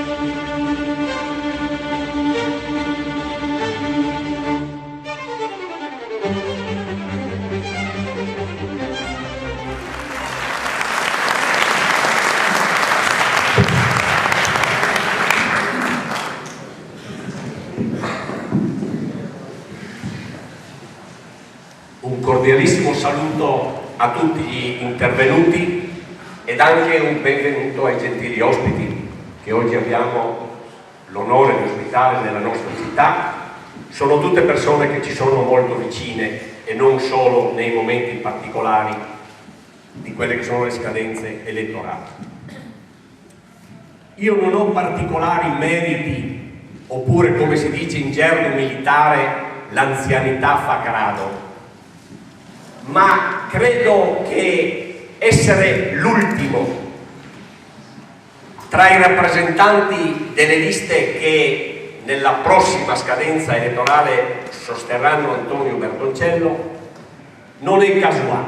Un cordialissimo saluto a tutti gli intervenuti ed anche un benvenuto ai gentili ospiti che oggi abbiamo l'onore di ospitare nella nostra città. Sono tutte persone che ci sono molto vicine e non solo nei momenti particolari di quelle che sono le scadenze elettorali. Io non ho particolari meriti, oppure come si dice in gergo militare, l'anzianità fa grado, ma credo che essere l'ultimo tra i rappresentanti delle liste che nella prossima scadenza elettorale sosterranno Antonio Bertoncello non è casuale,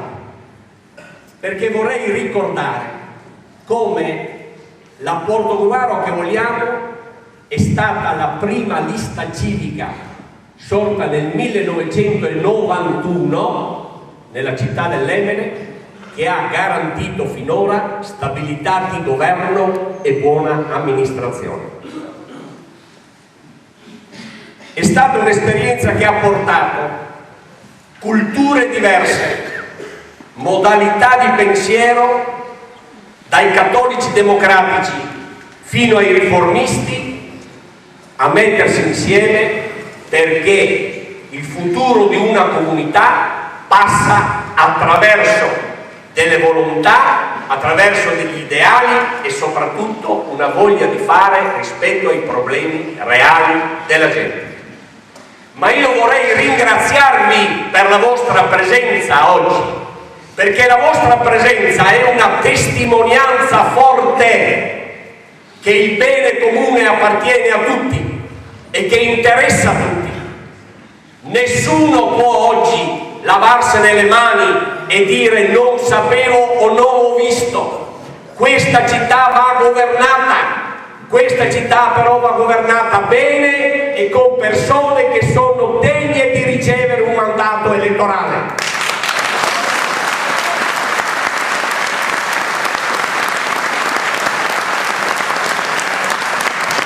perché vorrei ricordare come la Portogruaro che vogliamo è stata la prima lista civica sorta nel 1991 nella città dell'Emene, che ha garantito finora stabilità di governo e buona amministrazione. È stata un'esperienza che ha portato culture diverse, modalità di pensiero, dai cattolici democratici fino ai riformisti, a mettersi insieme perché il futuro di una comunità passa attraverso delle volontà, attraverso degli ideali e soprattutto una voglia di fare rispetto ai problemi reali della gente. Ma io vorrei ringraziarvi per la vostra presenza oggi, perché la vostra presenza è una testimonianza forte che il bene comune appartiene a tutti e che interessa a tutti. Nessuno può oggi lavarsene le mani e dire non sapevo o non ho visto. Questa città va governata, questa città però va governata bene e con persone che sono degne di ricevere un mandato elettorale.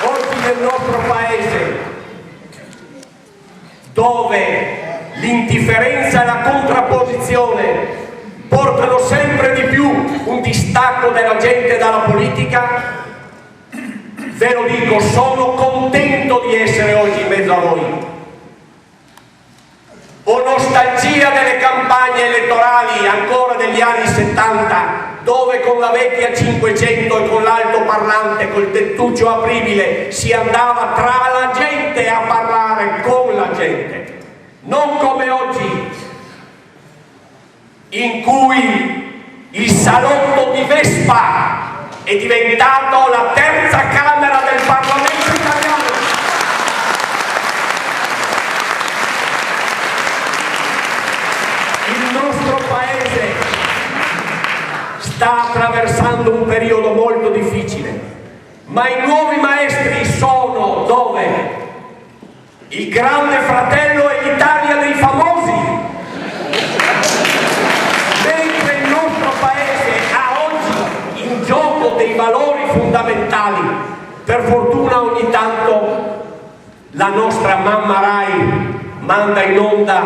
Oggi nel nostro paese, dove l'indifferenza e la contrapposizione portano sempre di più un distacco della gente dalla politica, ve lo dico, sono contento di essere oggi in mezzo a voi. Ho nostalgia delle campagne elettorali ancora degli anni 70, dove con la vecchia 500 e con l'altoparlante, col tettuccio apribile, si andava tra la gente a parlare con la gente. Non come oggi, in cui il salotto di Vespa è diventato la terza Camera del Parlamento italiano. Il nostro paese sta attraversando un periodo molto difficile, ma i nuovi maestri sono dove? Il Grande Fratello e l'Italia dei famosi, mentre il nostro paese ha oggi in gioco dei valori fondamentali. Per fortuna ogni tanto la nostra mamma Rai manda in onda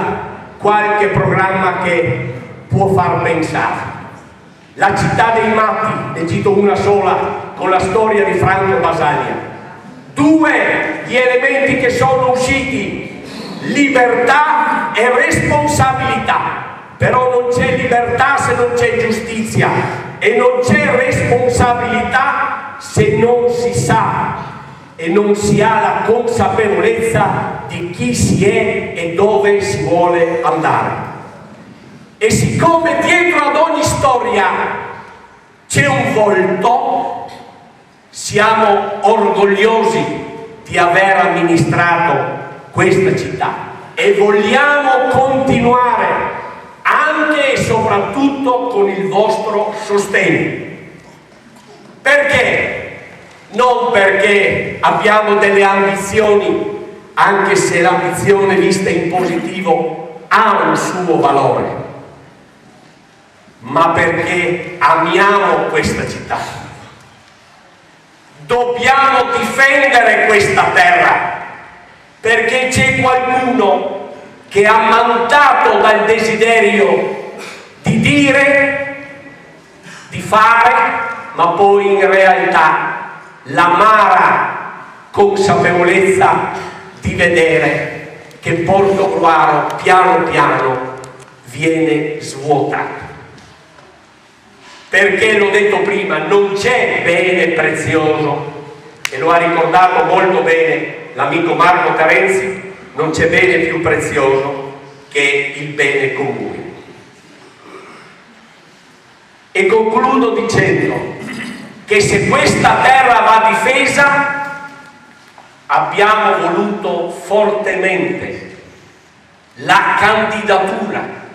qualche programma che può far pensare. La città dei matti, ne cito una sola, con la storia di Franco Basaglia. Due gli elementi che sono usciti: libertà e responsabilità. Però non c'è libertà se non c'è giustizia e non c'è responsabilità se non si sa e non si ha la consapevolezza di chi si è e dove si vuole andare. E siccome dietro ad ogni storia c'è un volto, siamo orgogliosi di aver amministrato questa città e vogliamo continuare anche e soprattutto con il vostro sostegno. Perché? non perché abbiamo delle ambizioni, anche se l'ambizione vista in positivo ha un suo valore, ma perché amiamo questa città. Dobbiamo difendere questa terra, perché c'è qualcuno che è ammantato dal desiderio di dire, di fare, ma poi in realtà l'amara consapevolezza di vedere che Portogruaro piano piano viene svuotato. Perché, l'ho detto prima, non c'è bene prezioso, e lo ha ricordato molto bene l'amico Marco Terenzi, non c'è bene più prezioso che il bene comune. E concludo dicendo che se questa terra va difesa, abbiamo voluto fortemente la candidatura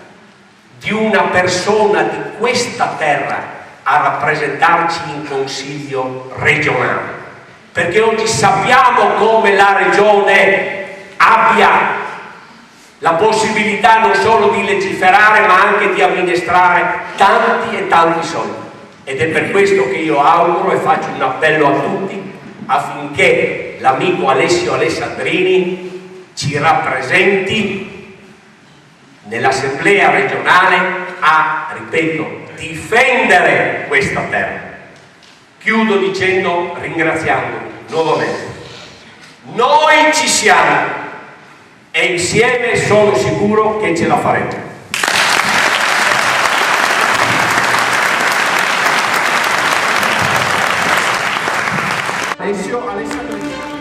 di una persona di questa terra a rappresentarci in Consiglio regionale, perché oggi sappiamo come la Regione abbia la possibilità non solo di legiferare ma anche di amministrare tanti e tanti soldi, ed è per questo che io auguro e faccio un appello a tutti affinché l'amico Alessio Alessandrini ci rappresenti nell'assemblea regionale a, ripeto, difendere questa terra. Chiudo dicendo, ringraziandovi nuovamente. Noi ci siamo e insieme sono sicuro che ce la faremo. Alessio Alessandrini.